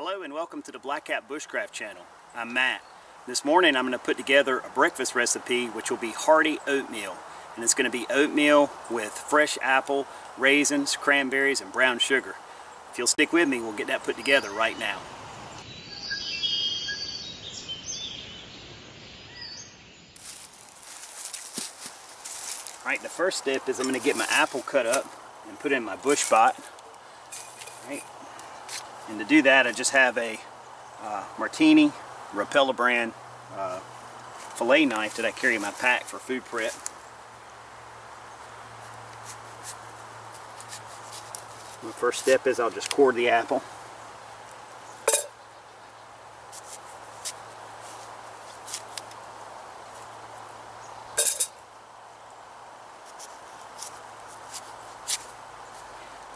Hello and welcome to the Black Cat Bushcraft channel. I'm Matt. This morning I'm going to put together a breakfast recipe which will be hearty oatmeal. And it's going to be oatmeal with fresh apple, raisins, cranberries, and brown sugar. If you'll stick with me, we'll get that put together right now. Alright, the first step is I'm going to get my apple cut up and put it in my bush pot. Right. And to do that, I just have a Martini Rapella brand fillet knife that I carry in my pack for food prep. The first step is I'll just core the apple.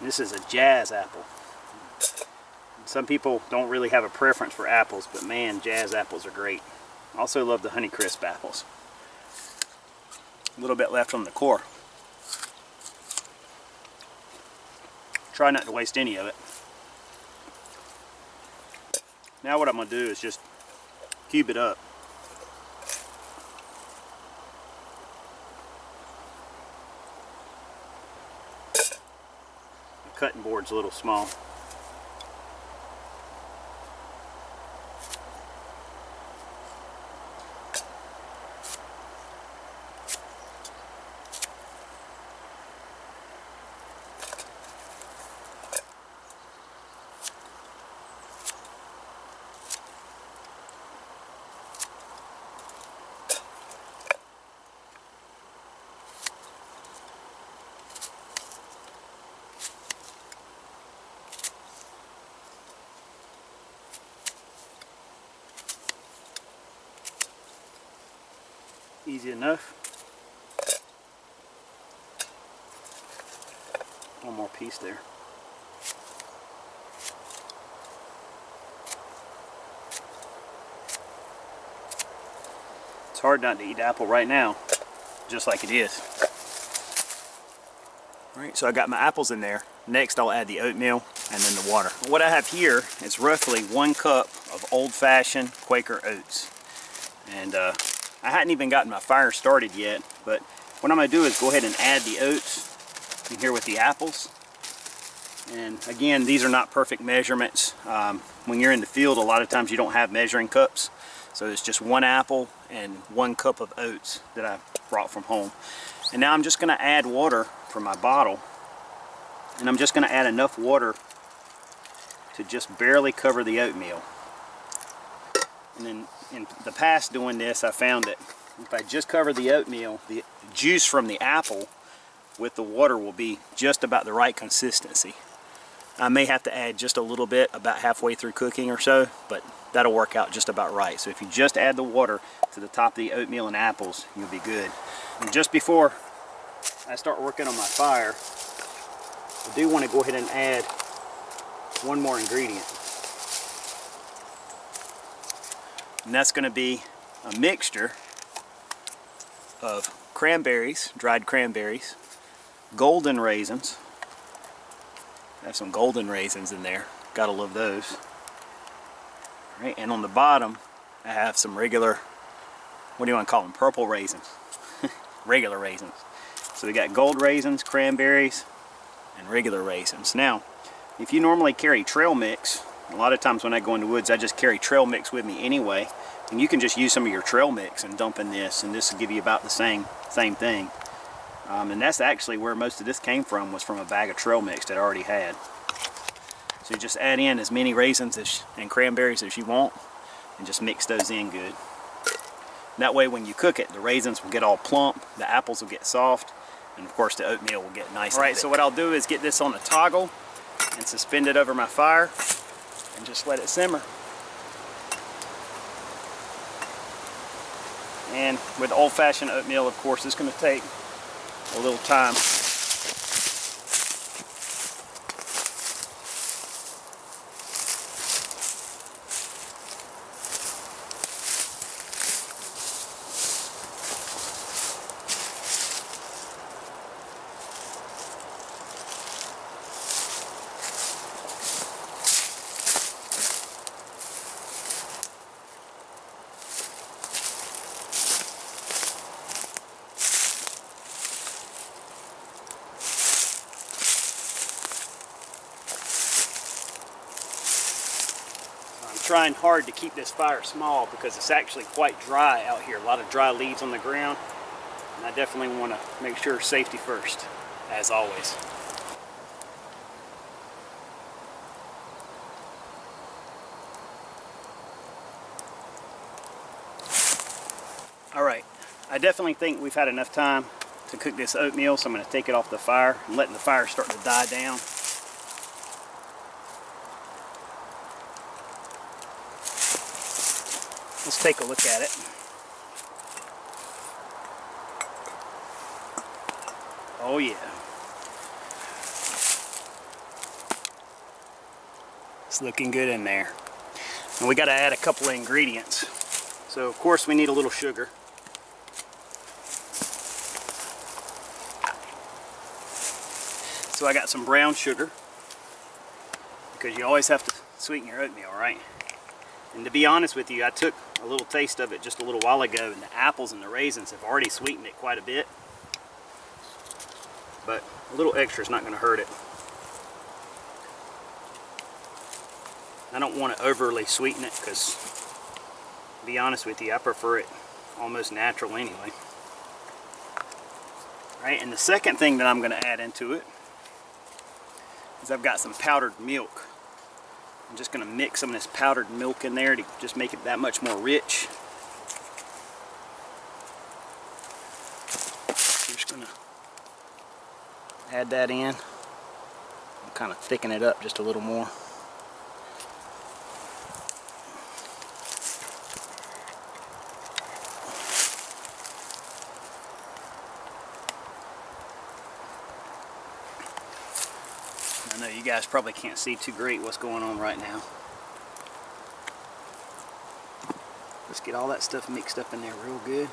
This is a jazz apple. Some people don't really have a preference for apples, but man, jazz apples are great. I also love the Honeycrisp apples. A little bit left on the core. Try not to waste any of it. Now what I'm going to do is just cube it up. The cutting board's a little small. Easy enough. One more piece there. It's hard not to eat apple right now, just like it is. Alright, so I got my apples in there. Next I'll add the oatmeal and then the water. What I have here is roughly 1 cup of old-fashioned Quaker oats. And I hadn't even gotten my fire started yet, but what I'm going to do is go ahead and add the oats in here with the apples. And again, these are not perfect measurements. When you're in the field, a lot of times you don't have measuring cups. So it's just 1 apple and 1 cup of oats that I brought from home. And now I'm just going to add water from my bottle. And I'm just going to add enough water to just barely cover the oatmeal. And then in the past doing this, I found that if I just cover the oatmeal, the juice from the apple with the water will be just about the right consistency. I may have to add just a little bit about halfway through cooking or so, but that'll work out just about right. So if you just add the water to the top of the oatmeal and apples, you'll be good. And just before I start working on my fire, I do want to go ahead and add one more ingredient. And that's going to be a mixture of cranberries, dried cranberries, golden raisins. I have some golden raisins in there. Gotta love those. All right, and on the bottom, I have some regular, what do you want to call them? Purple raisins. Regular raisins. So we got gold raisins, cranberries, and regular raisins. Now, if you normally carry trail mix, a lot of times when I go in the woods, I just carry trail mix with me anyway. And you can just use some of your trail mix and dump in this, and this will give you about the same thing. And that's actually where most of this came from, was from a bag of trail mix that I already had. So you just add in as many raisins and cranberries as you want, and just mix those in good. That way when you cook it, the raisins will get all plump, the apples will get soft, and of course the oatmeal will get nice and thick. Alright, so what I'll do is get this on a toggle and suspend it over my fire and just let it simmer. And with old-fashioned oatmeal, of course, it's going to take a little time. trying hard to keep this fire small because it's actually quite dry out here. A lot of dry leaves on the ground. And I definitely want to make sure safety first, as always. Alright, I definitely think we've had enough time to cook this oatmeal, so I'm going to take it off the fire and letting the fire start to die down. Let's take a look at it. Oh yeah. It's looking good in there. And we got to add a couple of ingredients. So of course we need a little sugar. So I got some brown sugar, because you always have to sweeten your oatmeal, right? And to be honest with you, I took a little taste of it just a little while ago, and the apples and the raisins have already sweetened it quite a bit. But a little extra is not going to hurt it. I don't want to overly sweeten it because, to be honest with you, I prefer it almost natural anyway. Right, and the second thing that I'm going to add into it is I've got some powdered milk. I'm just going to mix some of this powdered milk in there to just make it that much more rich. I'm just going to add that in and kind of thicken it up just a little more. I know you guys probably can't see too great what's going on right now. Let's get all that stuff mixed up in there real good.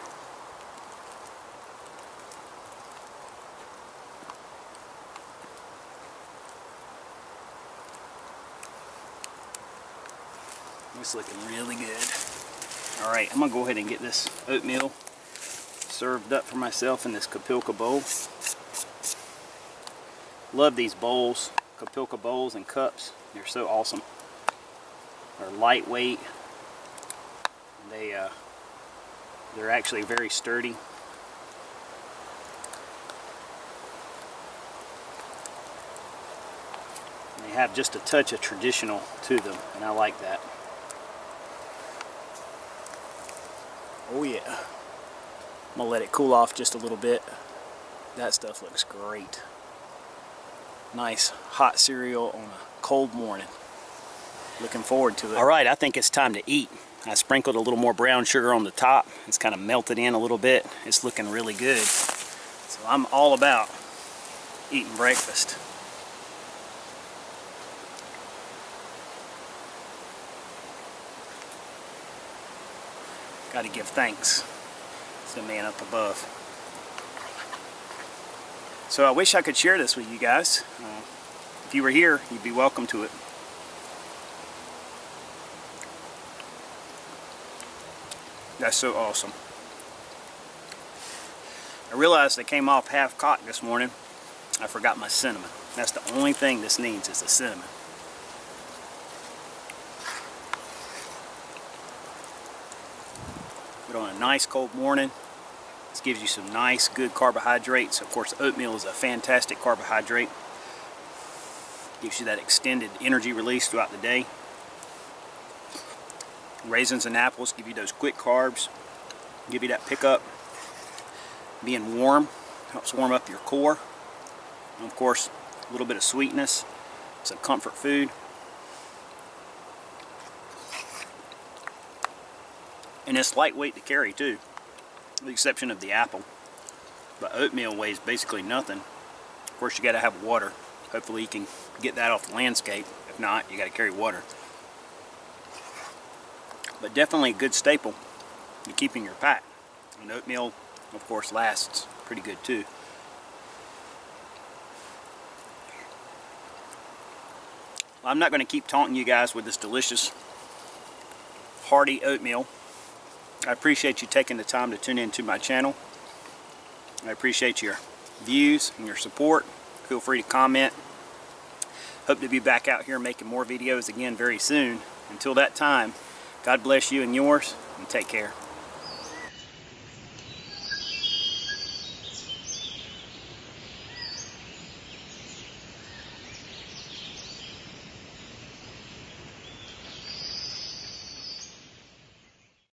It's looking really good. Alright, I'm going to go ahead and get this oatmeal served up for myself in this Kapilka bowl. Love these bowls. Kapilka bowls and cups. They're so awesome. They're lightweight. They're actually very sturdy. They have just a touch of traditional to them, and I like that. Oh yeah. I'm gonna let it cool off just a little bit. That stuff looks great. Nice hot cereal on a cold morning. Looking forward to it. Alright, I think it's time to eat. I sprinkled a little more brown sugar on the top. It's kind of melted in a little bit. It's looking really good. So I'm all about eating breakfast. Got to give thanks to the man up above. So I wish I could share this with you guys. If you were here, you'd be welcome to it. That's so awesome. I realized I came off half cocked this morning. I forgot my cinnamon. That's the only thing this needs is the cinnamon. But on a nice cold morning, this gives you some nice, good carbohydrates. Of course, oatmeal is a fantastic carbohydrate. Gives you that extended energy release throughout the day. Raisins and apples give you those quick carbs. Give you that pickup. Being warm helps warm up your core. And of course, a little bit of sweetness. It's a comfort food. And it's lightweight to carry too, with the exception of the apple. But oatmeal weighs basically nothing. Of course, you got to have water. Hopefully you can get that off the landscape. If not, you got to carry water. But definitely a good staple to keep in your pack. And oatmeal, of course, lasts pretty good too. Well, I'm not going to keep taunting you guys with this delicious hearty oatmeal. I appreciate you taking the time to tune into my channel. I appreciate your views and your support. Feel free to comment. Hope to be back out here making more videos again very soon. Until that time, God bless you and yours, and take care.